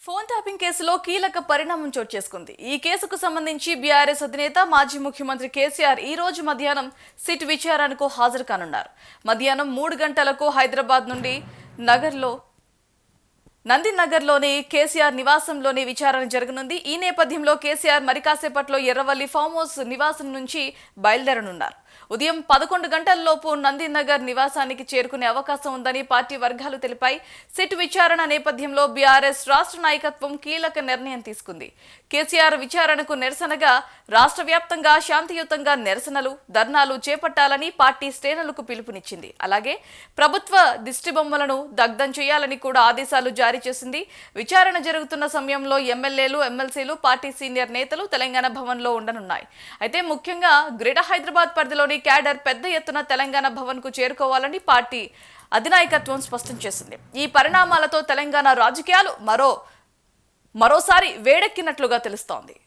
Phone tapping కేసులో కీలక పరిణామం చోటు చేసుకుంది. ఈ కేసుకు సంబంధించి బీఆర్ఎస్ అధినేత మాజీ ముఖ్యమంత్రి కేసీఆర్ ఈ రోజు మధ్యాహ్నం సిట్ విచారణకు హాజరు కానున్నారు. మధ్యాహ్నం 3 గంటలకు హైదరాబాద్ నుండి నందినగర్లోని కేసీఆర్ నివాసంలోని విచారణ జరగనుంది. ఈ నేపథ్యంలో కేసీఆర్ మరి కాసేపట్లో ఎర్రవల్లి ఫామ్ హౌస్ నివాసం నుంచి బయలుదేరనున్నారు. ఉదయం 11 గంటలలోపు నందినగర్ నివాసానికి చేరుకునే అవకాశం ఉందని పార్టీ వర్గాలు తెలిపాయి. సిట్ విచారణ నేపథ్యంలో బీఆర్ఎస్ రాష్ట్ర నాయకత్వం కీలక నిర్ణయం తీసుకుంది. కేసీఆర్ విచారణకు నిరసనగా రాష్ట్ర వ్యాప్తంగా శాంతియుతంగా నిరసనలు, ధర్నాలు చేపట్టాలని పార్టీ శ్రేణులకు పిలుపునిచ్చింది. అలాగే ప్రభుత్వ దిష్టిబొమ్మలను దగ్ధం చేయాలని కూడా ఆదేశాలు జారీ చేసింది. విచారణ జరుగుతున్న సమయంలో ఎమ్మెల్యేలు, ఎమ్మెల్సీలు, పార్టీ సీనియర్ నేతలు తెలంగాణ భవన్లో ఉండనున్నాయి. అయితే ముఖ్యంగా గ్రేటర్ హైదరాబాద్ పరిధిలోని క్యాడర్ పెద్ద ఎత్తున తెలంగాణ భవన్ కు చేరుకోవాలని పార్టీ అధినాయకత్వం స్పష్టం చేసింది. ఈ పరిణామాలతో తెలంగాణ రాజకీయాలు మరోసారి వేడెక్కినట్లుగా తెలుస్తోంది.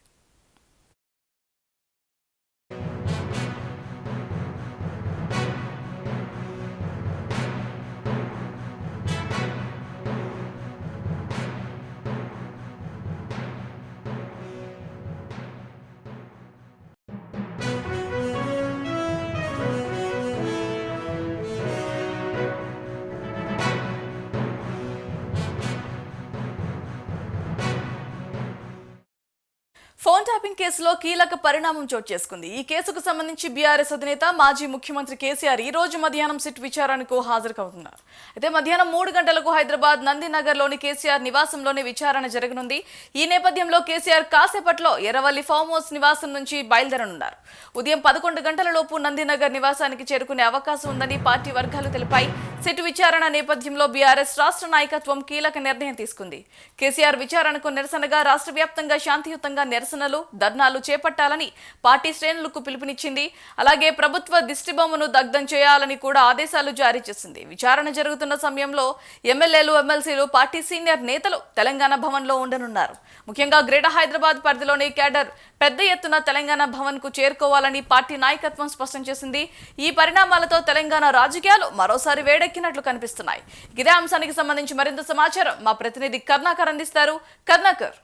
ఫోన్ ట్యాపింగ్ కేసులో కీలక పరిణామం చోటు చేసుకుంది. ఈ కేసుకు సంబంధించి బీఆర్ఎస్ అధినేత మాజీ ముఖ్యమంత్రి కేసీఆర్ ఈ రోజు మధ్యాహ్నం సిట్ విచారణకు హాజరు కానున్నారు. అయితే మధ్యాహ్నం 3 గంటలకు హైదరాబాద్ నందినగర్లోని కేసీఆర్ నివాసంలోని విచారణ జరగనుంది. ఈ నేపథ్యంలో కేసీఆర్ కాసేపట్లో ఎర్రవల్లి ఫామ్ హౌస్ నివాసం నుంచి బయలుదేరనున్నారు. ఉదయం 11 గంటలలోపు నందినగర్ నివాసానికి చేరుకునే అవకాశం ఉందని పార్టీ వర్గాలు తెలిపాయి. సిట్ విచారణ నేపథ్యంలో బీఆర్ఎస్ రాష్ట్ర నాయకత్వం కీలక నిర్ణయం తీసుకుంది. కేసీఆర్ విచారణకు నిరసనగా రాష్ట్ర వ్యాప్తంగా శాంతియుతంగా నిరసనలు, ధర్నాలు చేపట్టాలని పార్టీ శ్రేణులకు పిలుపునిచ్చింది. అలాగే ప్రభుత్వ దిష్టిబొమ్మను దగ్ధం చేయాలని కూడా ఆదేశాలు జారీ చేసింది. విచారణ జరుగుతున్న సమయంలో ఎమ్మెల్యేలు, ఎమ్మెల్సీలు, పార్టీ సీనియర్ నేతలు తెలంగాణ భవన్లో ఉండనున్నారు. ముఖ్యంగా గ్రేటర్ హైదరాబాద్ పరిధిలోని క్యాడర్ పెద్ద ఎత్తున తెలంగాణ భవన్ కు చేరుకోవాలని పార్టీ నాయకత్వం స్పష్టం చేసింది. ఈ పరిణామాలతో తెలంగాణ రాజకీయాలు మరోసారి వేడెక్కినట్లు కనిపిస్తున్నాయి. ఇదే అంశానికి సంబంధించి మరింత సమాచారం మా ప్రతినిధి కర్ణాకర్ అందిస్తారు. కర్ణాకర్.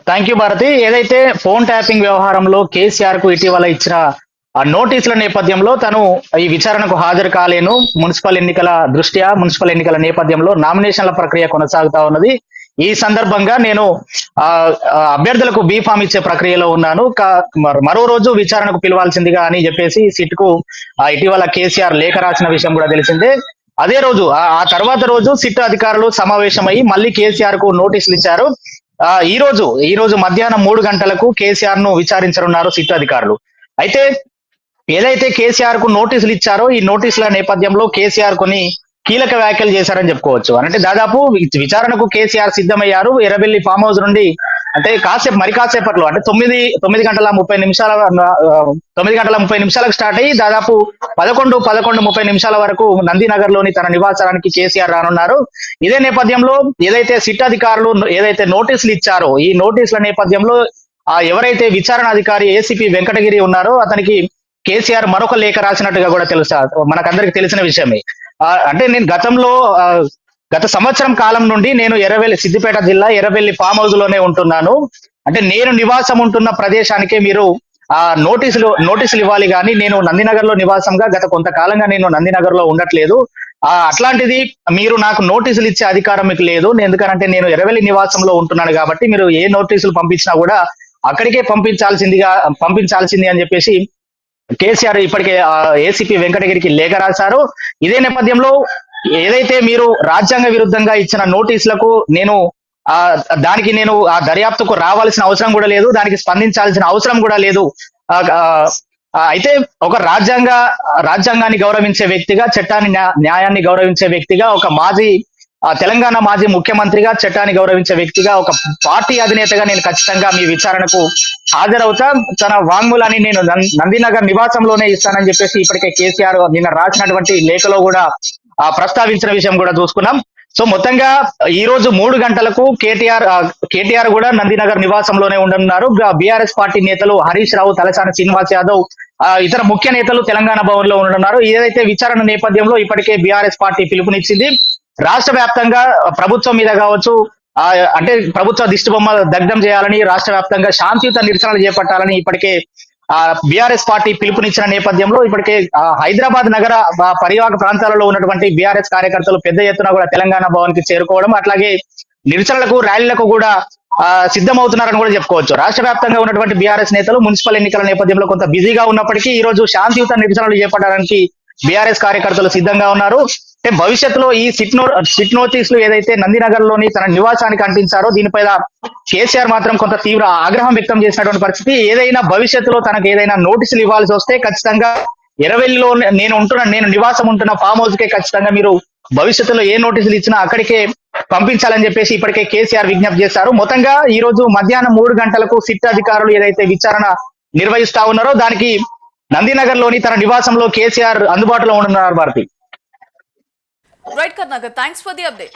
Thank you Bharathi. ఏదైతే ఫోన్ ట్యాపింగ్ వ్యవహారంలో కేసీఆర్ కు ఇటీవల ఇచ్చిన నోటీసుల నేపథ్యంలో తను ఈ విచారణకు హాజరు కాలేను, మున్సిపల్ ఎన్నికల నేపథ్యంలో నామినేషన్ల ప్రక్రియ కొనసాగుతా ఉన్నది. ఈ సందర్భంగా నేను అభ్యర్థులకు బీఫామ్ ఇచ్చే ప్రక్రియలో ఉన్నాను, మరో రోజు విచారణకు పిలవాల్సిందిగా అని చెప్పేసి సిట్ కు ఇటీవల కేసీఆర్ లేఖ రాసిన విషయం కూడా తెలిసిందే. అదే రోజు ఆ తర్వాత రోజు సిట్ అధికారులు సమావేశమై మళ్ళీ కేసీఆర్ కు నోటీసులు ఇచ్చారు. ఈ రోజు మధ్యాహ్నం 3 గంటలకు కేసీఆర్ ను విచారించనున్నారు సిట్ అధికారులు. అయితే ఏదైతే కేసీఆర్ కు నోటీసులు ఇచ్చారో ఈ నోటీసుల నేపథ్యంలో కేసీఆర్ కొన్ని కీలక వ్యాఖ్యలు చేశారని చెప్పుకోవచ్చు. అంటే దాదాపు విచారణకు కేసీఆర్ సిద్ధమయ్యారు. ఎర్రబెల్లి ఫామ్ హౌస్ నుండి అంటే మరి కాసేపట్లో అంటే 9 గంటల 30 నిమిషాలకు స్టార్ట్ అయ్యి దాదాపు 11:30 నిమిషాల వరకు నందినగర్ లోని తన నివాసానికి కేసీఆర్ రానున్నారు. ఇదే నేపథ్యంలో ఏదైతే సిట్ అధికారులు ఏదైతే నోటీసులు ఇచ్చారో ఈ నోటీసుల నేపథ్యంలో ఎవరైతే విచారణ అధికారి ఏసీపీ వెంకటగిరి ఉన్నారో అతనికి కేసీఆర్ మరొక లేఖ రాసినట్టుగా కూడా తెలుసా, మనకందరికి తెలిసిన విషయమే. అంటే నేను గత సంవత్సరం కాలం నుండి నేను సిద్దిపేట జిల్లా ఎర్రవెల్లి ఫామ్ హౌస్ లోనే ఉంటున్నాను. అంటే నేను నివాసం ఉంటున్న ప్రదేశానికే మీరు నోటీసులు ఇవ్వాలి కానీ నేను నందినగర్ లో నివాసంగా గత కొంతకాలంగా నేను నందినగర్ లో ఉండట్లేదు. అట్లాంటిది మీరు నాకు నోటీసులు ఇచ్చే అధికారం మీకు లేదు. ఎందుకంటే నేను ఎర్రవెల్లి నివాసంలో ఉంటున్నాను కాబట్టి మీరు ఏ నోటీసులు పంపించినా కూడా అక్కడికే పంపించాల్సింది అని చెప్పేసి కేసీఆర్ ఇప్పటికే ఏసీపీ వెంకటగిరికి లేఖ రాశారు. ఇదే నేపథ్యంలో ఏదైతే మీరు రాజ్యాంగ విరుద్ధంగా ఇచ్చిన నోటీసులకు దానికి నేను ఆ దర్యాప్తుకు రావాల్సిన అవసరం కూడా లేదు, దానికి స్పందించాల్సిన అవసరం కూడా లేదు. అయితే ఒక రాజ్యాంగాన్ని గౌరవించే వ్యక్తిగా, న్యాయాన్ని గౌరవించే వ్యక్తిగా, ఒక తెలంగాణ మాజీ ముఖ్యమంత్రిగా, చట్టాన్ని గౌరవించే వ్యక్తిగా, ఒక పార్టీ అధినేతగా నేను ఖచ్చితంగా మీ విచారణకు హాజరవుతా. తన వాంగ్మూలాన్ని నేను నందినగర్ నివాసంలోనే ఇస్తానని చెప్పేసి ఇప్పటికే కేసీఆర్ నిన్న రాసినటువంటి లేఖలో కూడా ప్రస్తావించిన విషయం కూడా చూసుకున్నాం. సో మొత్తంగా ఈ రోజు 3 గంటలకు కేటీఆర్ కూడా నందినగర్ నివాసంలోనే ఉండనున్నారు. బీఆర్ఎస్ పార్టీ నేతలు హరీష్ రావు, తలసాని శ్రీనివాస్ యాదవ్, ఇతర ముఖ్య నేతలు తెలంగాణ భవన్ లో ఉండనున్నారు. ఏదైతే విచారణ నేపథ్యంలో ఇప్పటికే బీఆర్ఎస్ పార్టీ పిలుపునిచ్చింది. రాష్ట్ర వ్యాప్తంగా ప్రభుత్వం మీద కావచ్చు, ఆ అంటే ప్రభుత్వ దిష్టి బొమ్మ దగ్ధం చేయాలని, రాష్ట్ర వ్యాప్తంగా శాంతియుత నిరసనలు చేపట్టాలని ఇప్పటికే బీఆర్ఎస్ పార్టీ పిలుపునిచ్చిన నేపథ్యంలో ఇప్పటికే హైదరాబాద్ నగర పరివాహక ప్రాంతాలలో ఉన్నటువంటి బీఆర్ఎస్ కార్యకర్తలు పెద్ద ఎత్తున కూడా తెలంగాణ భవన్ కి చేరుకోవడం, అట్లాగే నిరసనలకు ర్యాలీలకు కూడా సిద్ధమవుతున్నారని కూడా చెప్పుకోవచ్చు. రాష్ట్ర వ్యాప్తంగా ఉన్నటువంటి బీఆర్ఎస్ నేతలు మున్సిపల్ ఎన్నికల నేపథ్యంలో కొంత బిజీగా ఉన్నప్పటికీ ఈ రోజు శాంతియుత నిరసనలు చేపట్టడానికి బీఆర్ఎస్ కార్యకర్తలు సిద్ధంగా ఉన్నారు. అంటే భవిష్యత్తులో ఈ సిట్ నోటీసులు ఏదైతే నందినగర్ లోని తన నివాసానికి అంటించారో దీనిపైన కేసీఆర్ మాత్రం కొంత తీవ్ర ఆగ్రహం వ్యక్తం చేసినటువంటి పరిస్థితి. ఏదైనా భవిష్యత్తులో తనకు ఏదైనా నోటీసులు ఇవ్వాల్సి వస్తే ఖచ్చితంగా ఎరవెల్లిలో నేను నివాసం ఉంటున్న ఫామ్ హౌస్ కే ఖచ్చితంగా మీరు భవిష్యత్తులో ఏ నోటీసులు ఇచ్చినా అక్కడికే పంపించాలని చెప్పేసి ఇప్పటికే కేసీఆర్ విజ్ఞప్తి చేశారు. మొత్తంగా ఈ రోజు మధ్యాహ్నం 3 గంటలకు సిట్ అధికారులు ఏదైతే విచారణ నిర్వహిస్తా ఉన్నారో దానికి నందినగర్ లోని తన నివాసంలో కేసీఆర్ అందుబాటులో ఉండనున్నారు. Bharathi. Right Karnakar, thanks for the update.